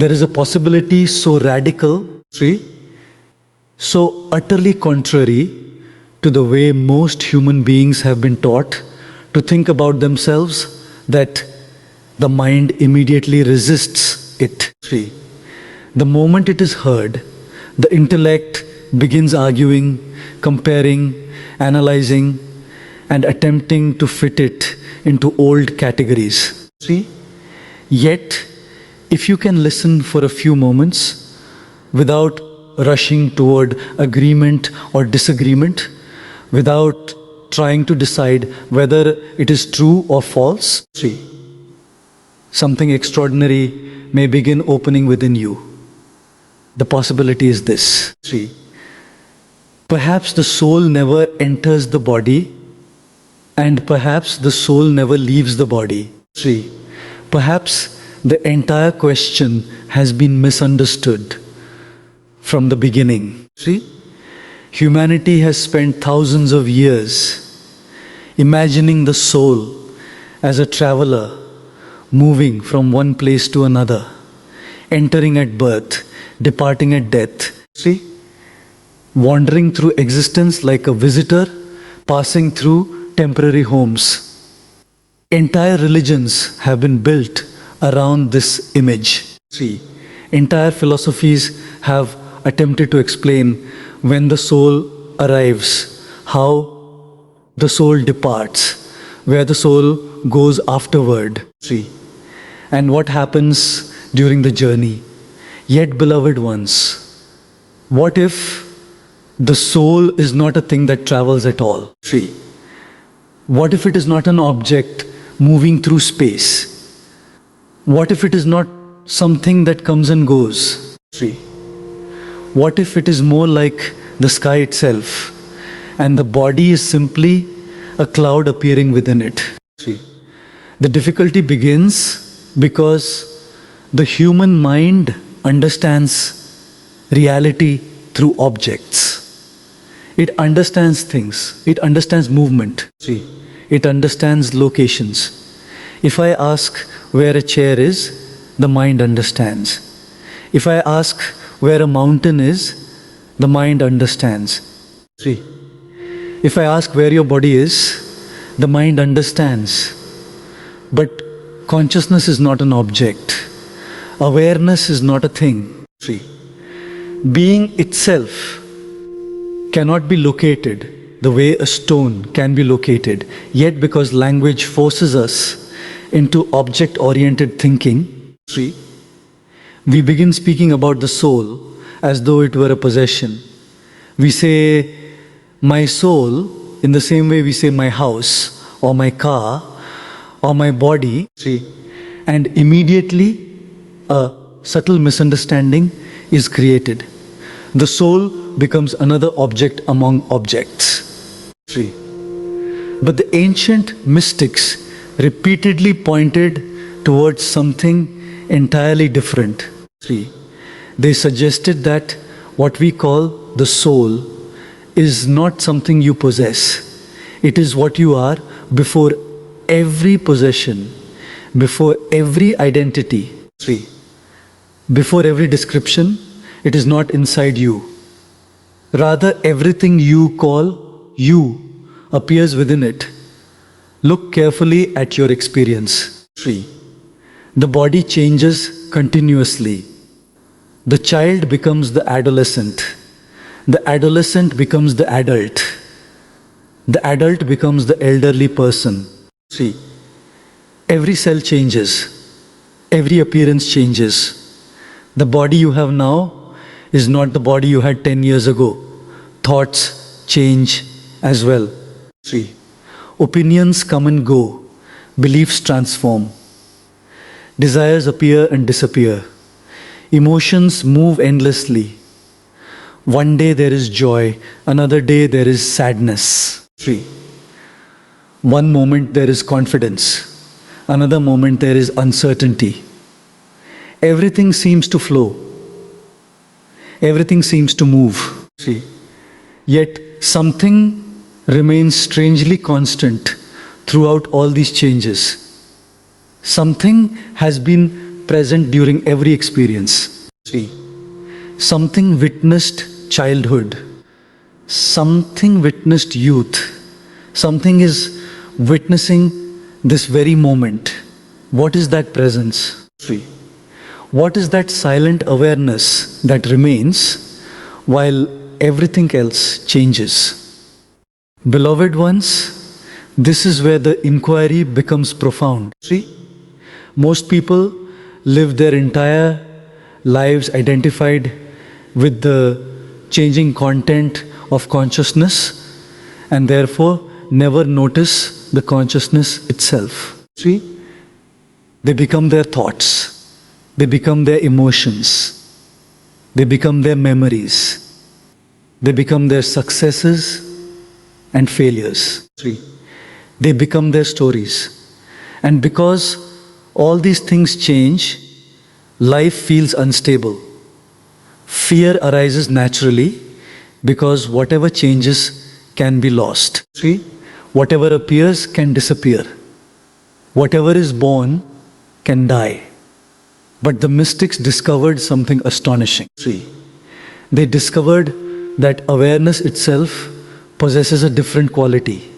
There is a possibility so radical, so utterly contrary to the way most human beings have been taught to think about themselves that the mind immediately resists it. The moment it is heard, the intellect begins arguing, comparing, analyzing, and attempting to fit it into old categories. Yet, if you can listen for a few moments without rushing toward agreement or disagreement, without trying to decide whether it is true or false, something extraordinary may begin opening within you. The possibility is this. Perhaps the soul never enters the body, and perhaps the soul never leaves the body. Perhaps the entire question has been misunderstood from the beginning. Humanity has spent thousands of years imagining the soul as a traveler moving from one place to another, entering at birth, departing at death. Wandering through existence like a visitor, passing through temporary homes. Entire religions have been built around this image. Entire philosophies have attempted to explain when the soul arrives, how the soul departs, where the soul goes afterward, and what happens during the journey. Yet, beloved ones, what if the soul is not a thing that travels at all? What if it is not an object moving through space? What if it is not something that comes and goes? What if it is more like the sky itself, and the body is simply a cloud appearing within it? The difficulty begins because the human mind understands reality through objects. It understands things. It understands movement. It understands locations. If I ask where a chair is, the mind understands. If I ask where a mountain is, the mind understands. If I ask where your body is, the mind understands. But consciousness is not an object. Awareness is not a thing. Being itself cannot be located the way a stone can be located. Yet because language forces us into object-oriented thinking, we begin speaking about the soul as though it were a possession. We say, my soul, in the same way we say my house, or my car, or my body, and immediately a subtle misunderstanding is created. The soul becomes another object among objects. But the ancient mystics repeatedly pointed towards something entirely different. They suggested that what we call the soul is not something you possess. It is what you are before every possession, before every identity, before every description. It is not inside you. Rather, everything you call you appears within it. Look carefully at your experience. The body changes continuously. The child becomes the adolescent. The adolescent becomes the adult. The adult becomes the elderly person. Every cell changes. Every appearance changes. The body you have now is not the body you had 10 years ago. Thoughts change as well. Opinions come and go. Beliefs transform. Desires appear and disappear. Emotions move endlessly. One day there is joy, another day there is sadness. One moment there is confidence, another moment there is uncertainty. Everything seems to flow. Everything seems to move. Yet something remains strangely constant throughout all these changes. Something has been present during every experience. 3. Something witnessed childhood. Something witnessed youth. Something is witnessing this very moment. What is that presence? 3. What is that silent awareness that remains while everything else changes? Beloved ones, this is where the inquiry becomes profound. See, most people live their entire lives identified with the changing content of consciousness and therefore never notice the consciousness itself. See, they become their thoughts, they become their emotions, they become their memories, they become their successes and failures. 3. They become their stories. And because all these things change, life feels unstable. Fear arises naturally because whatever changes can be lost. 3. Whatever appears can disappear. Whatever is born can die. But the mystics discovered something astonishing. 3. They discovered that awareness itself possesses a different quality.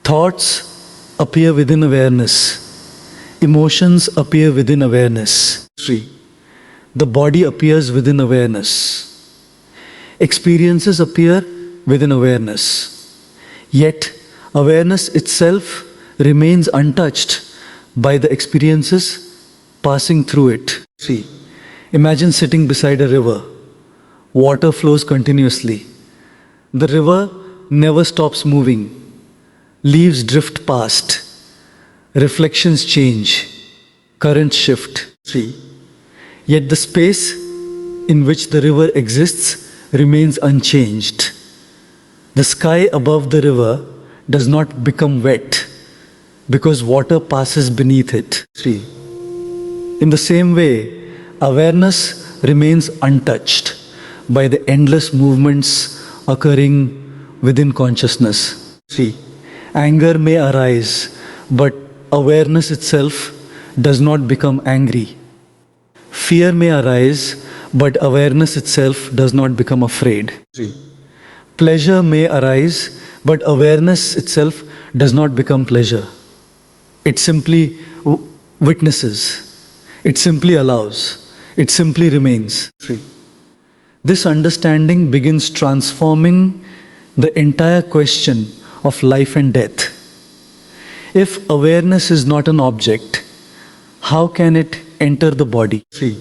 Thoughts appear within awareness. Emotions appear within awareness. 3. The body appears within awareness. Experiences appear within awareness. Yet, awareness itself remains untouched by the experiences passing through it. 3. Imagine sitting beside a river. Water flows continuously. The river never stops moving. Leaves drift past. Reflections change. Currents shift. 3. Yet the space in which the river exists remains unchanged. The sky above the river does not become wet because water passes beneath it. 3. In the same way, awareness remains untouched by the endless movements occurring within consciousness. 3. Anger may arise, but awareness itself does not become angry. Fear may arise, but awareness itself does not become afraid. 3. Pleasure may arise, but awareness itself does not become pleasure. It simply witnesses. It simply allows. It simply remains. 3. This understanding begins transforming the entire question of life and death. If awareness is not an object, how can it enter the body? 3.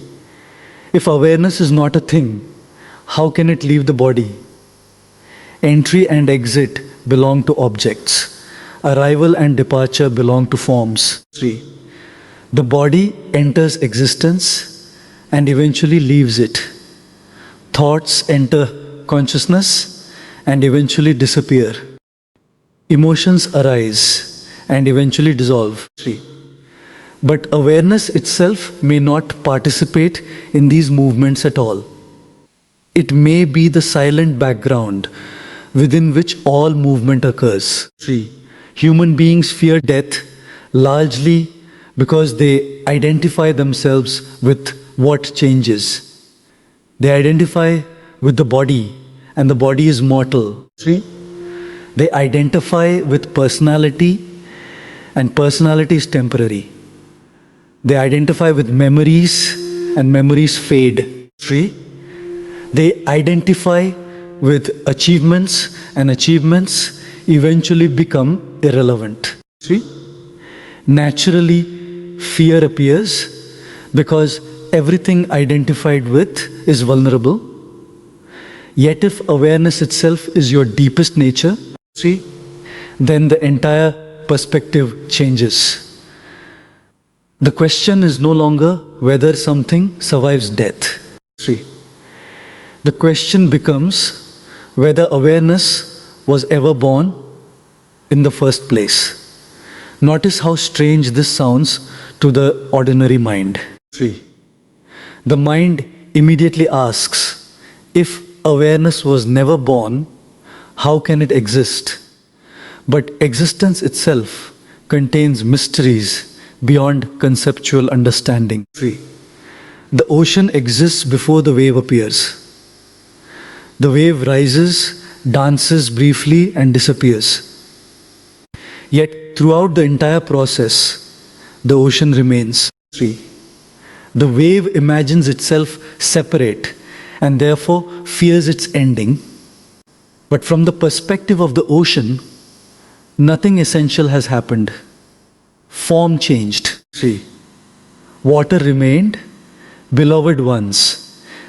If awareness is not a thing, how can it leave the body? Entry and exit belong to objects. Arrival and departure belong to forms. 3. The body enters existence and eventually leaves it. Thoughts enter consciousness and eventually disappear. Emotions arise and eventually dissolve. 3. But awareness itself may not participate in these movements at all. It may be the silent background within which all movement occurs. 3. Human beings fear death largely because they identify themselves with what changes. They identify with the body, and the body is mortal. 3. They identify with personality, and personality is temporary. They identify with memories, and memories fade. 3. They identify with achievements, and achievements eventually become irrelevant. 3. Naturally, fear appears because everything identified with is vulnerable. Yet if awareness itself is your deepest nature, 3, then the entire perspective changes. The question is no longer whether something survives death. 3. The question becomes whether awareness was ever born in the first place. Notice how strange this sounds to the ordinary mind. 3. The mind immediately asks, if awareness was never born, how can it exist? But existence itself contains mysteries beyond conceptual understanding. 3. The ocean exists before the wave appears. The wave rises, dances briefly, and disappears. Yet, throughout the entire process, the ocean remains. 3. The wave imagines itself separate and therefore fears its ending. But from the perspective of the ocean, nothing essential has happened. Form changed. 3. Water remained, beloved ones.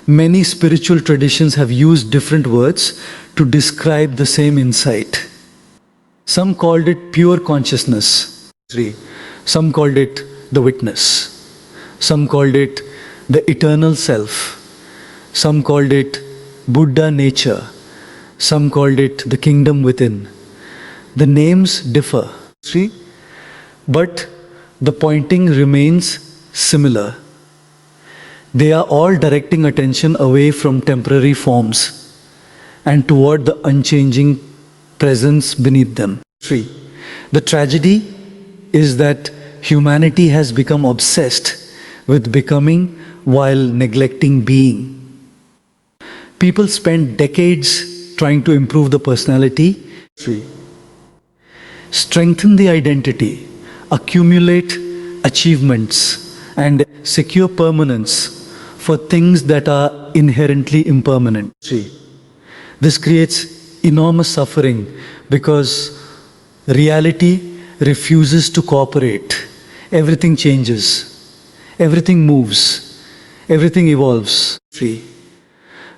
Many spiritual traditions have used different words to describe the same insight. Some called it pure consciousness. 3. Some called it the witness. Some called it the eternal self. Some called it Buddha nature. Some called it the kingdom within. The names differ. 3. But the pointing remains similar. They are all directing attention away from temporary forms and toward the unchanging presence beneath them. 3. The tragedy is that humanity has become obsessed with becoming while neglecting being. People spend decades trying to improve the personality. 3. Strengthen the identity, accumulate achievements, and secure permanence for things that are inherently impermanent. 3. This creates enormous suffering because reality refuses to cooperate. Everything changes, everything moves, everything evolves. 3.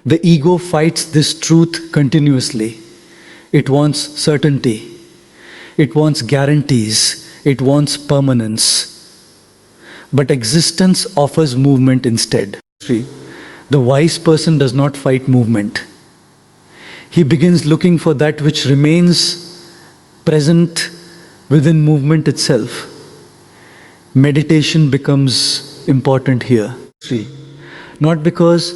The ego fights this truth continuously. It wants certainty, it wants guarantees, it wants permanence. But existence offers movement instead. 3. The wise person does not fight movement. He begins looking for that which remains present within movement itself. Meditation becomes important here. 3. Not because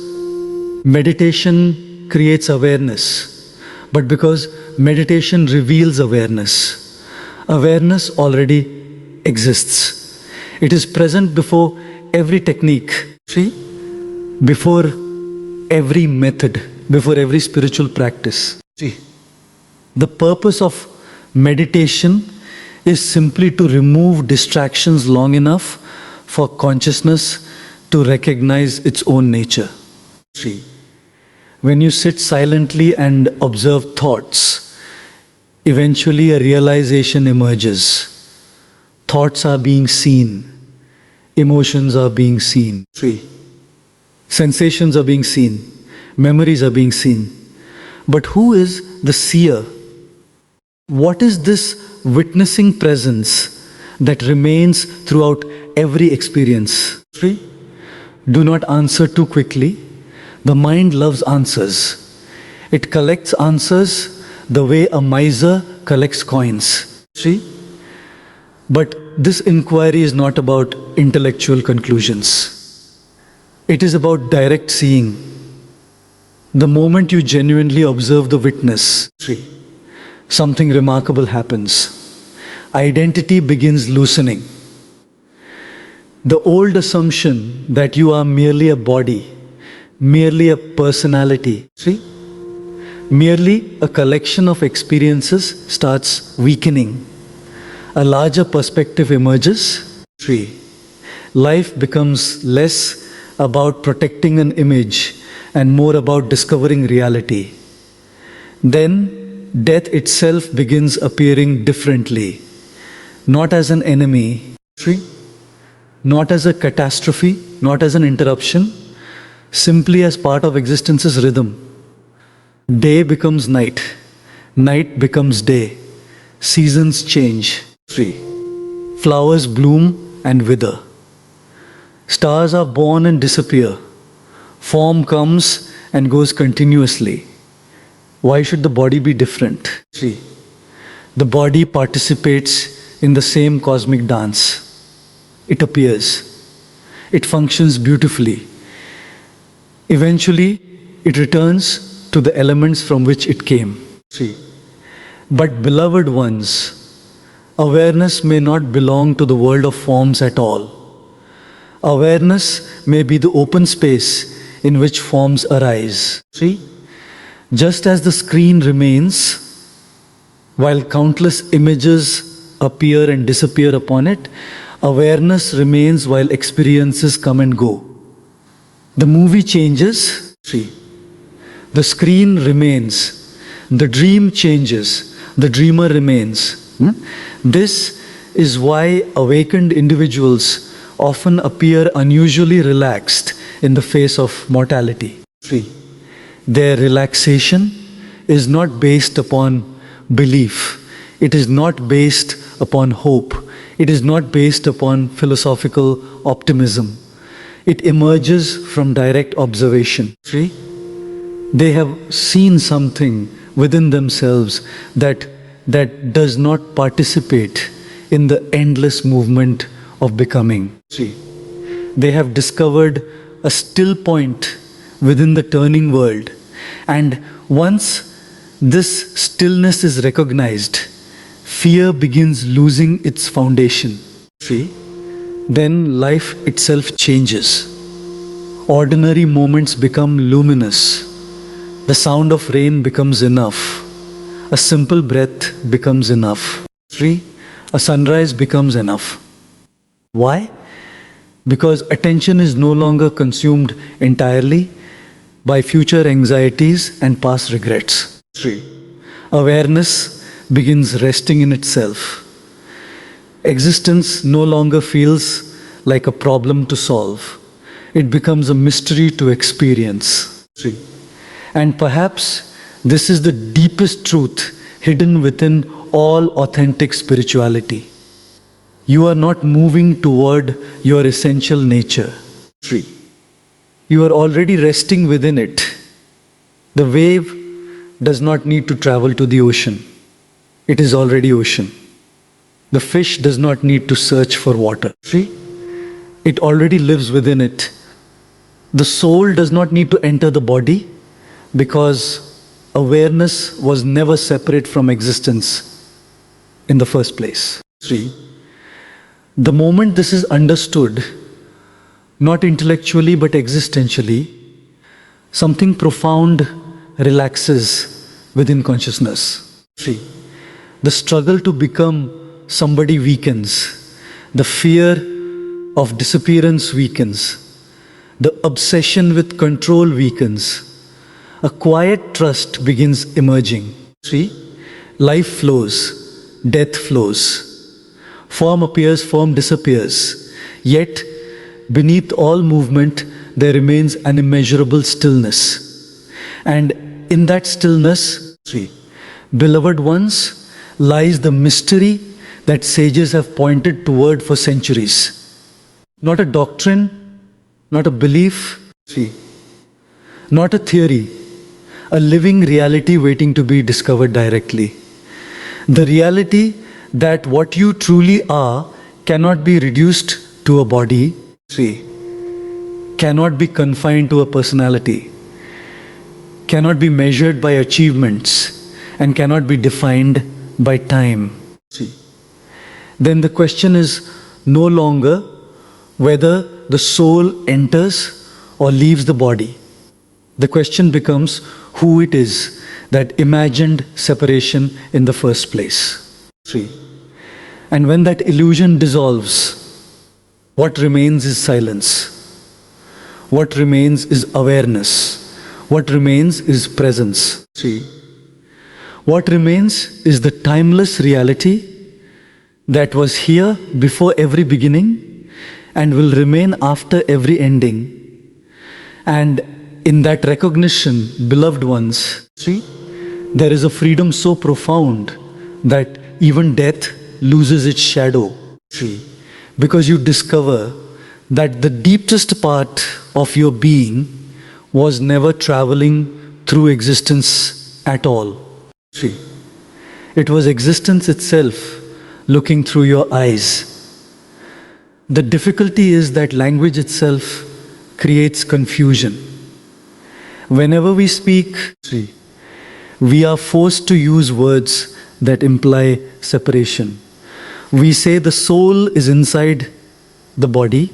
meditation creates awareness, but because meditation reveals awareness. Awareness already exists. It is present before every technique. 3. Before every method, before every spiritual practice. See, the purpose of meditation is simply to remove distractions long enough for consciousness to recognize its own nature. 3. When you sit silently and observe thoughts, eventually a realization emerges. Thoughts are being seen, emotions are being seen. 3. Sensations are being seen, memories are being seen. But who is the seer? What is this witnessing presence that remains throughout every experience? 3. Do not answer too quickly. The mind loves answers. It collects answers the way a miser collects coins. 3. But this inquiry is not about intellectual conclusions. It is about direct seeing. The moment you genuinely observe the witness, 3. Something remarkable happens. Identity begins loosening. The old assumption that you are merely a body, merely a personality, 3. Merely a collection of experiences starts weakening. A larger perspective emerges. 3. Life becomes less about protecting an image and more about discovering reality. Then death itself begins appearing differently, not as an enemy, 3. Not as a catastrophe, not as an interruption, simply as part of existence's rhythm. Day becomes night, night becomes day, seasons change. 3. Flowers bloom and wither. Stars are born and disappear. Form comes and goes continuously. Why should the body be different? 3. The body participates in the same cosmic dance. It appears. It functions beautifully. Eventually, it returns to the elements from which it came. 3. But beloved ones, Awareness may not belong to the world of forms at all. Awareness may be the open space in which forms arise. See? Just as the screen remains, while countless images appear and disappear upon it, awareness remains while experiences come and go. The movie changes, see. The screen remains. The dream changes. The dreamer remains. This is why awakened individuals often appear unusually relaxed in the face of mortality. See. Their relaxation is not based upon belief. It is not based upon hope. It is not based upon philosophical optimism. It emerges from direct observation. See? They have seen something within themselves that does not participate in the endless movement of becoming. See? They have discovered a still point within the turning world, and once this stillness is recognized, fear begins losing its foundation. See? Then life itself changes. Ordinary moments become luminous. The sound of rain becomes enough. A simple breath becomes enough. See? A sunrise becomes enough. Why? Because attention is no longer consumed entirely by future anxieties and past regrets. 3. Awareness begins resting in itself. Existence no longer feels like a problem to solve. It becomes a mystery to experience. 3. And perhaps this is the deepest truth hidden within all authentic spirituality. You are not moving toward your essential nature. 3. You are already resting within it. The wave does not need to travel to the ocean. It is already ocean. The fish does not need to search for water. See? It already lives within it. The soul does not need to enter the body because awareness was never separate from existence in the first place. See? The moment this is understood, not intellectually but existentially, something profound relaxes within consciousness. See? The struggle to become somebody weakens. The fear of disappearance weakens. The obsession with control weakens. A quiet trust begins emerging. See? Life flows. Death flows. Form appears, form disappears. Yet, beneath all movement, there remains an immeasurable stillness. And in that stillness, see, beloved ones, lies the mystery that sages have pointed toward for centuries. Not a doctrine, not a belief, see, not a theory, a living reality waiting to be discovered directly. The reality that what you truly are cannot be reduced to a body, see, cannot be confined to a personality, cannot be measured by achievements, and cannot be defined by time. See. Then the question is no longer whether the soul enters or leaves the body. The question becomes who it is that imagined separation in the first place. 3. And when that illusion dissolves, what remains is silence. What remains is awareness. What remains is presence. 3. What remains is the timeless reality that was here before every beginning and will remain after every ending. And in that recognition, beloved ones, see, there is a freedom so profound that even death loses its shadow. See, because you discover that the deepest part of your being was never traveling through existence at all. See, it was existence itself looking through your eyes. The difficulty is that language itself creates confusion. Whenever we speak, see, we are forced to use words that imply separation. We say the soul is inside the body,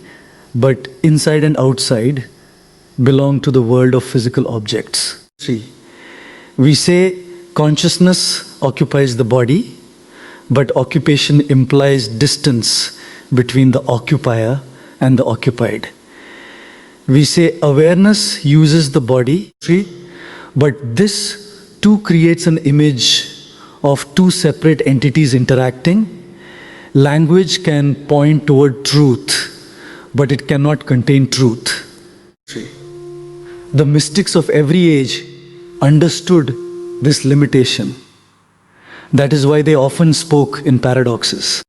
but inside and outside belong to the world of physical objects. 3. We say consciousness occupies the body, but occupation implies distance between the occupier and the occupied. We say awareness uses the body, but this too creates an image of two separate entities interacting. Language can point toward truth, but it cannot contain truth. The mystics of every age understood this limitation. That is why they often spoke in paradoxes.